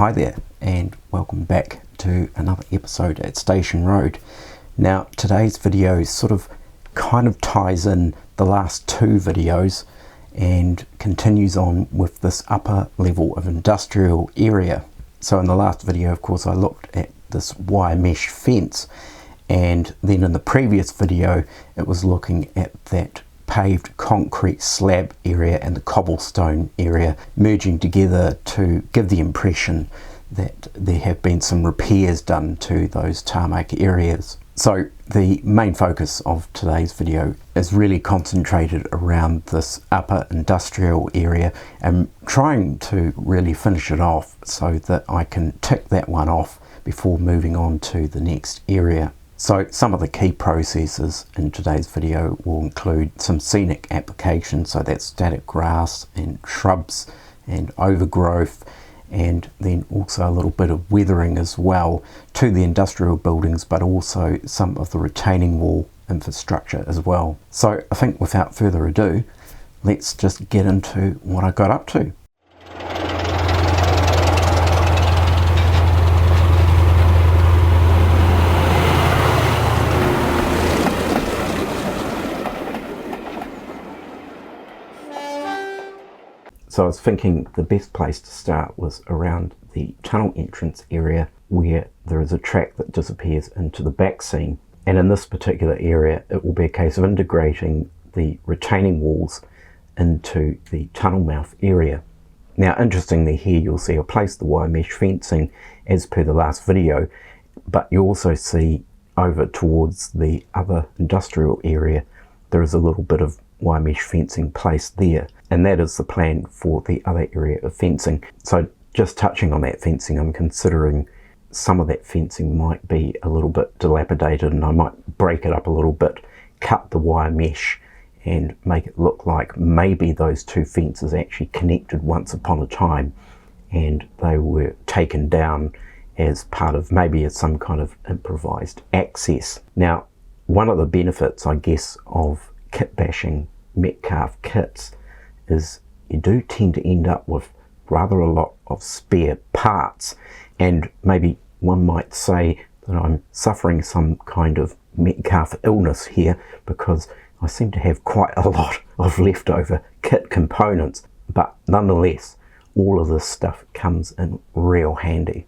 Hi there and welcome back to another episode at Station Road. Now today's video sort of kind of ties in the last two videos and continues on with this upper level of industrial area. So in the last video, of course, I looked at this wire mesh fence, and then in the previous video it was looking at that paved concrete slab area and the cobblestone area merging together to give the impression that there have been some repairs done to those tarmac areas. So the main focus of today's video is really concentrated around this upper industrial area and trying to really finish it off so that I can tick that one off before moving on to the next area. So some of the key processes in today's video will include some scenic applications, so that's static grass and shrubs and overgrowth, and then also a little bit of weathering as well to the industrial buildings, but also some of the retaining wall infrastructure as well. So I think without further ado, let's just get into what I got up to. So I was thinking the best place to start was around the tunnel entrance area where there is a track that disappears into the back seam. And in this particular area, it will be a case of integrating the retaining walls into the tunnel mouth area. Now, interestingly here, you'll see I placed the wire mesh fencing as per the last video, but you also see over towards the other industrial area, there is a little bit of wire mesh fencing placed there, and that is the plan for the other area of fencing. So just touching on that fencing, I'm considering some of that fencing might be a little bit dilapidated, and I might break it up a little bit, cut the wire mesh and make it look like maybe those two fences actually connected once upon a time and they were taken down as part of maybe some kind of improvised access. Now, one of the benefits, I guess, of kit bashing Metcalfe kits is you do tend to end up with rather a lot of spare parts, and maybe one might say that I'm suffering some kind of Metcalfe illness here because I seem to have quite a lot of leftover kit components, but nonetheless all of this stuff comes in real handy.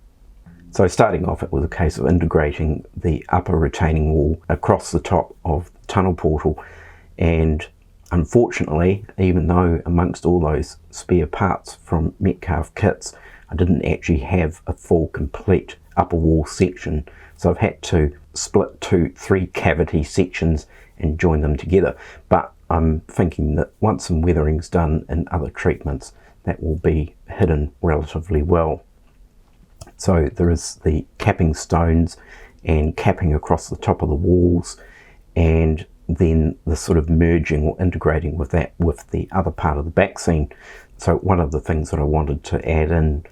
So starting off, it was a case of integrating the upper retaining wall across the top of the tunnel portal, and unfortunately, even though amongst all those spare parts from Metcalfe kits, I didn't actually have a full complete upper wall section, so I've had to split 3 cavity sections and join them together. But I'm thinking that once some weathering's done and other treatments, that will be hidden relatively well. So there is the capping stones and capping across the top of the walls, and then the sort of merging or integrating with that with the other part of the back seam. So one of the things that I wanted to add in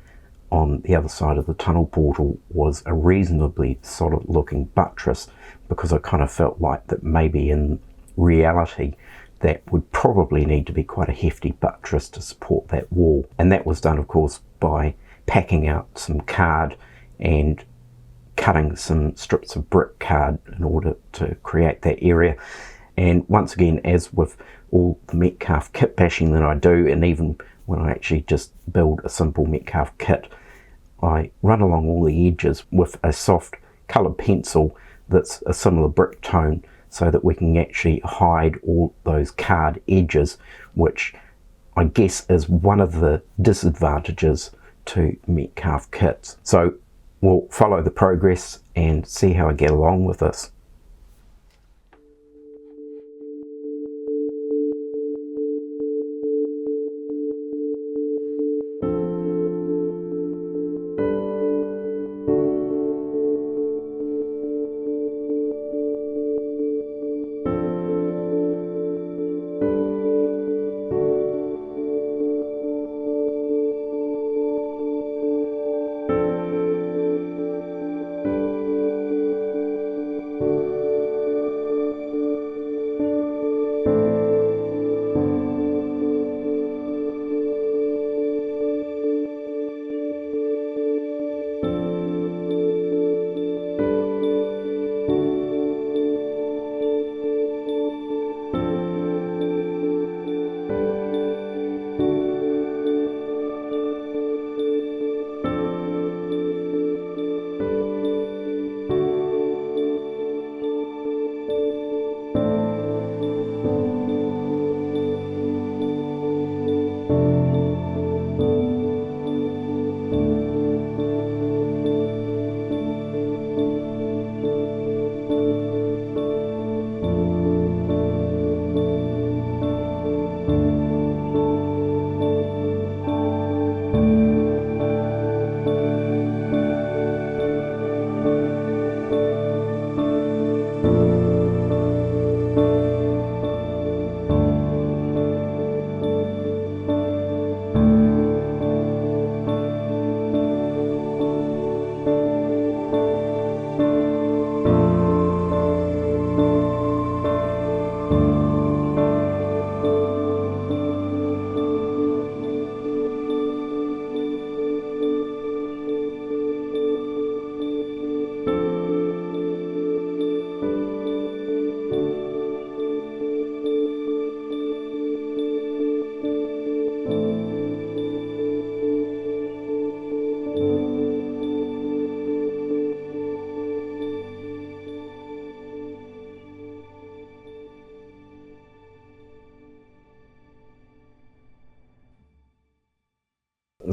on the other side of the tunnel portal was a reasonably solid looking buttress, because I kind of felt like that maybe in reality that would probably need to be quite a hefty buttress to support that wall. And that was done, of course, by packing out some card and cutting some strips of brick card in order to create that area. And once again, as with all the Metcalfe kit bashing that I do, and even when I actually just build a simple Metcalfe kit, I run along all the edges with a soft coloured pencil that's a similar brick tone, so that we can actually hide all those card edges, which I guess is one of the disadvantages to Metcalfe kits. So we'll follow the progress and see how I get along with this.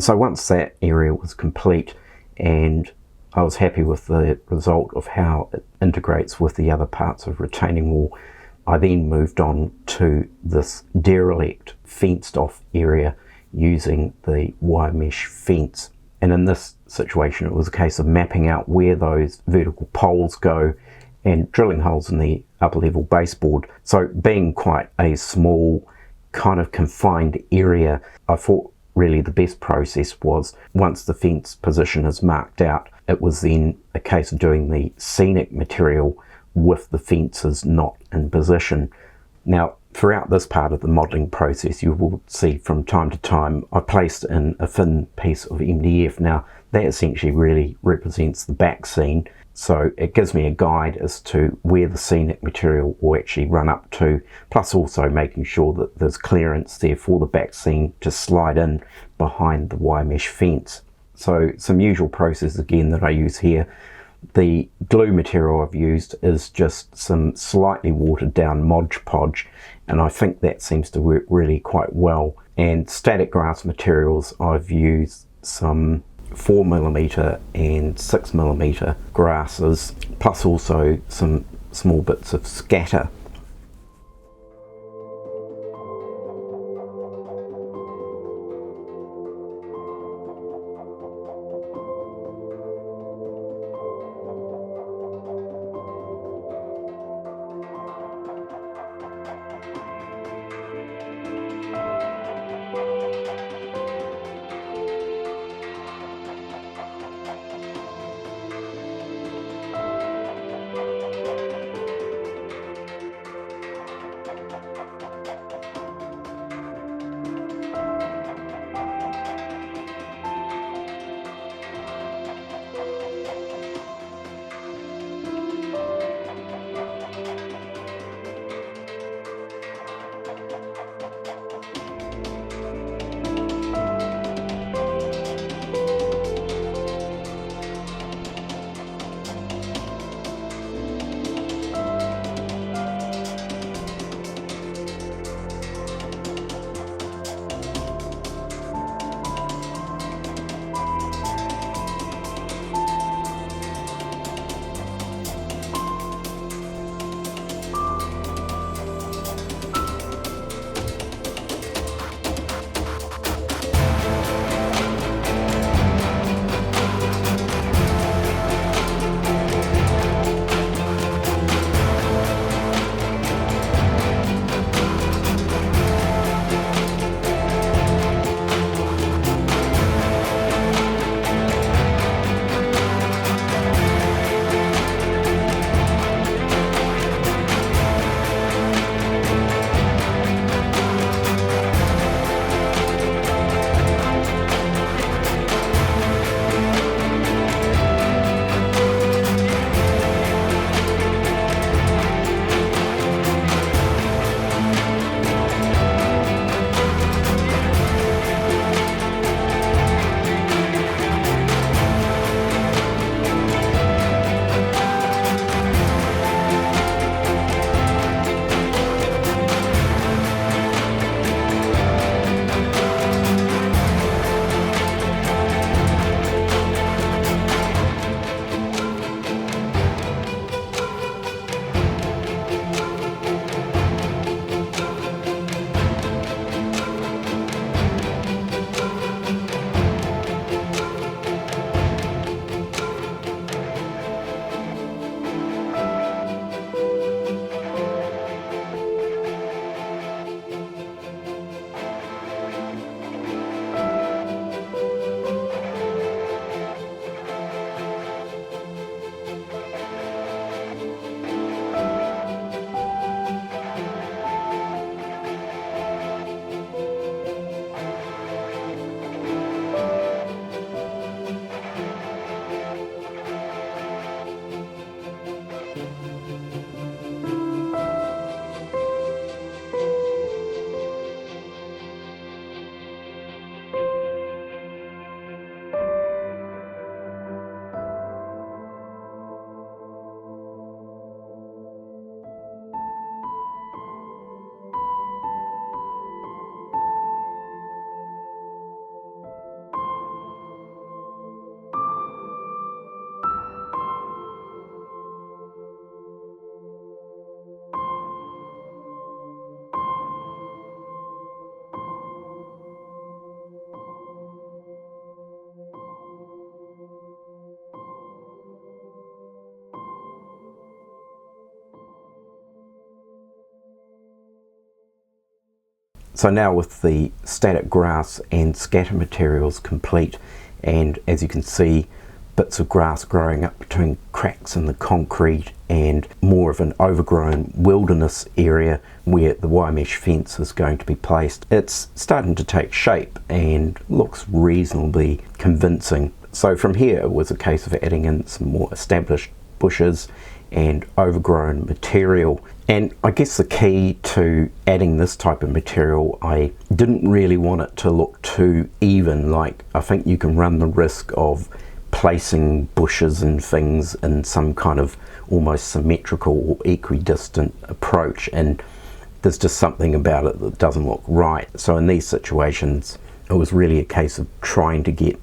So once that area was complete and I was happy with the result of how it integrates with the other parts of retaining wall, I then moved on to this derelict fenced off area using the wire mesh fence. And in this situation it was a case of mapping out where those vertical poles go and drilling holes in the upper level baseboard. So being quite a small kind of confined area, I thought really the best process was, once the fence position is marked out, it was then a case of doing the scenic material with the fences not in position. Now throughout this part of the modelling process you will see from time to time I placed in a thin piece of MDF. Now that essentially really represents the back scene, so it gives me a guide as to where the scenic material will actually run up to, plus also making sure that there's clearance there for the back scene to slide in behind the wire mesh fence. So some usual process again that I use here. The glue material I've used is just some slightly watered down Mod Podge, and I think that seems to work really quite well. And static grass materials, I've used some 4mm and 6mm grasses, plus also some small bits of scatter. So now with the static grass and scatter materials complete, and as you can see, bits of grass growing up between cracks in the concrete and more of an overgrown wilderness area where the wire mesh fence is going to be placed, it's starting to take shape and looks reasonably convincing. So from here it was a case of adding in some more established bushes and overgrown material. And I guess the key to adding this type of material, I didn't really want it to look too even. Like, I think you can run the risk of placing bushes and things in some kind of almost symmetrical or equidistant approach, and there's just something about it that doesn't look right. So in these situations it was really a case of trying to get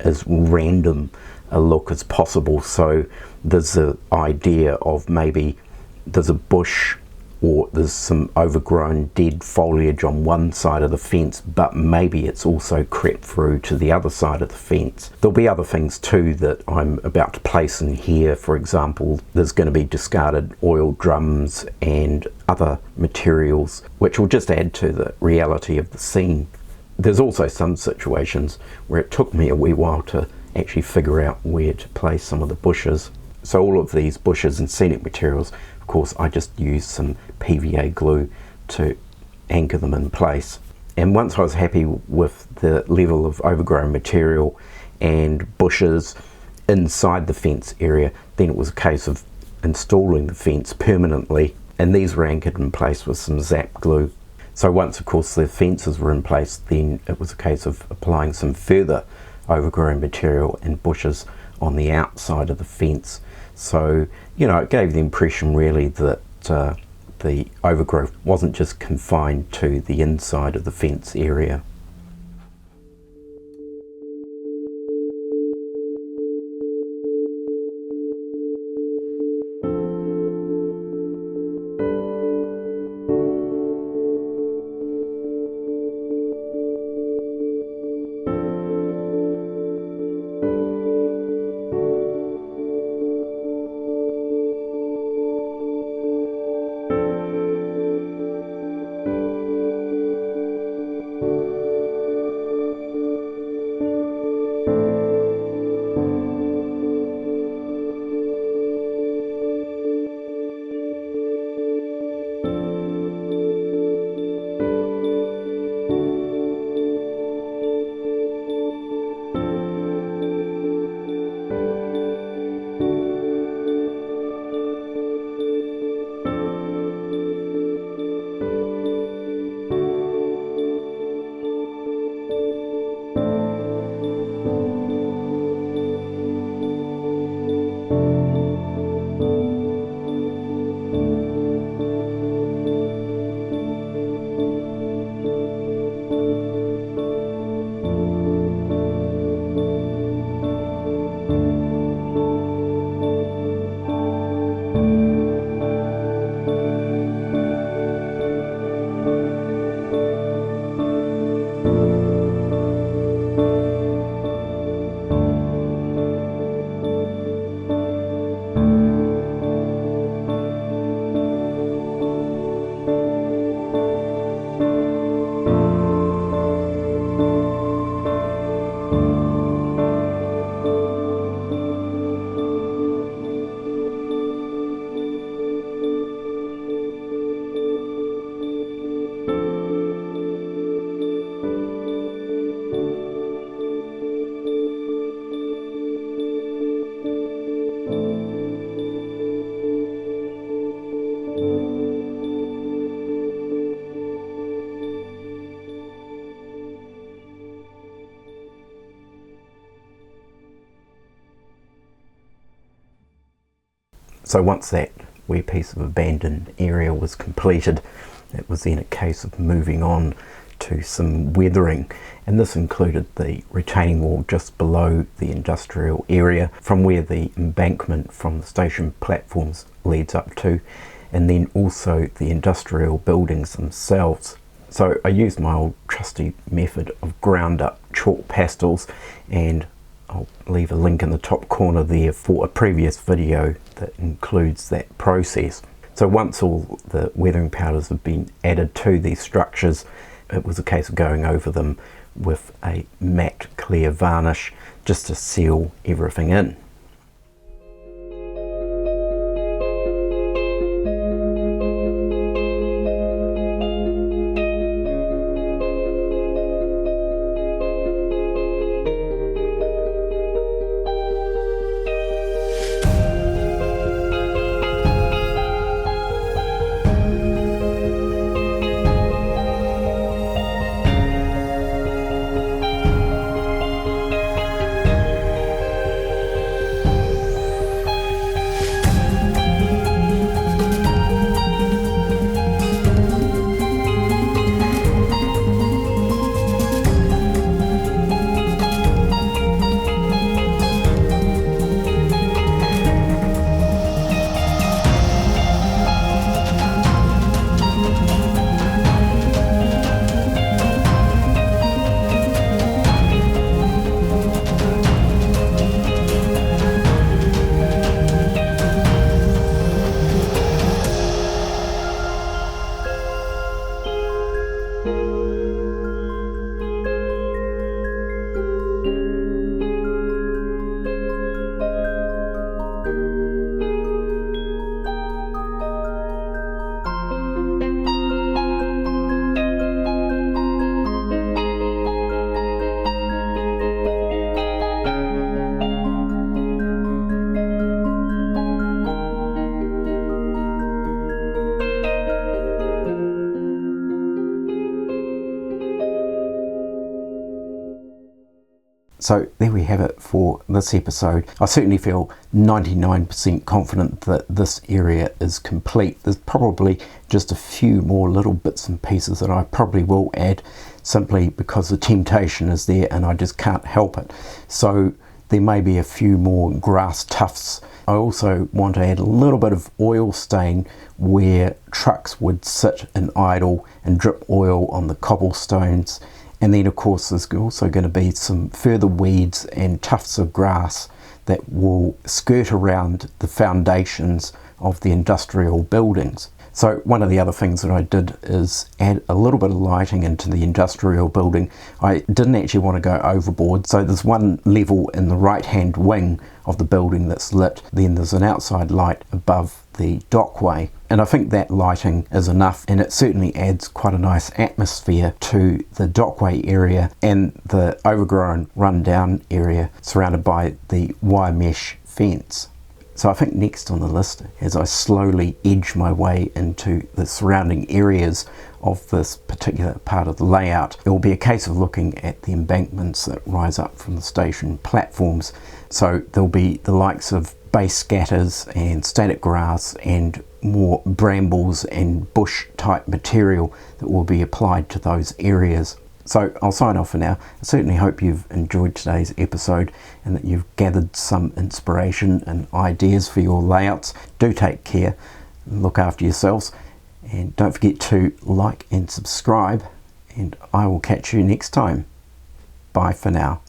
as random a look as possible. So there's the idea of maybe there's a bush or there's some overgrown dead foliage on one side of the fence, but maybe it's also crept through to the other side of the fence. There'll be other things too that I'm about to place in here. For example, there's going to be discarded oil drums and other materials which will just add to the reality of the scene. There's also some situations where it took me a wee while to actually figure out where to place some of the bushes. So all of these bushes and scenic materials, of course, I just used some PVA glue to anchor them in place. And once I was happy with the level of overgrown material and bushes inside the fence area, then it was a case of installing the fence permanently, and these were anchored in place with some zap glue. So once, of course, the fences were in place, then it was a case of applying some further overgrown material and bushes on the outside of the fence. So, you know, it gave the impression really that the overgrowth wasn't just confined to the inside of the fence area. So once that wee piece of abandoned area was completed, it was then a case of moving on to some weathering, and this included the retaining wall just below the industrial area from where the embankment from the station platforms leads up to, and then also the industrial buildings themselves. So I used my old trusty method of ground up chalk pastels, and I'll leave a link in the top corner there for a previous video that includes that process. So once all the weathering powders have been added to these structures, it was a case of going over them with a matte clear varnish just to seal everything in. So there we have it for this episode. I certainly feel 99% confident that this area is complete. There's probably just a few more little bits and pieces that I probably will add, simply because the temptation is there and I just can't help it. So there may be a few more grass tufts. I also want to add a little bit of oil stain where trucks would sit and idle and drip oil on the cobblestones. And then of course there's also going to be some further weeds and tufts of grass that will skirt around the foundations of the industrial buildings. So one of the other things that I did is add a little bit of lighting into the industrial building. I didn't actually want to go overboard, so there's one level in the right hand wing of the building that's lit, then there's an outside light above the dockway, and I think that lighting is enough, and it certainly adds quite a nice atmosphere to the dockway area and the overgrown rundown area surrounded by the wire mesh fence. So I think next on the list, as I slowly edge my way into the surrounding areas of this particular part of the layout, it will be a case of looking at the embankments that rise up from the station platforms. So there'll be the likes of base scatters and static grass and more brambles and bush type material that will be applied to those areas. So I'll sign off for now. I certainly hope you've enjoyed today's episode and that you've gathered some inspiration and ideas for your layouts. Do take care, look after yourselves, and don't forget to like and subscribe, and I will catch you next time. Bye for now.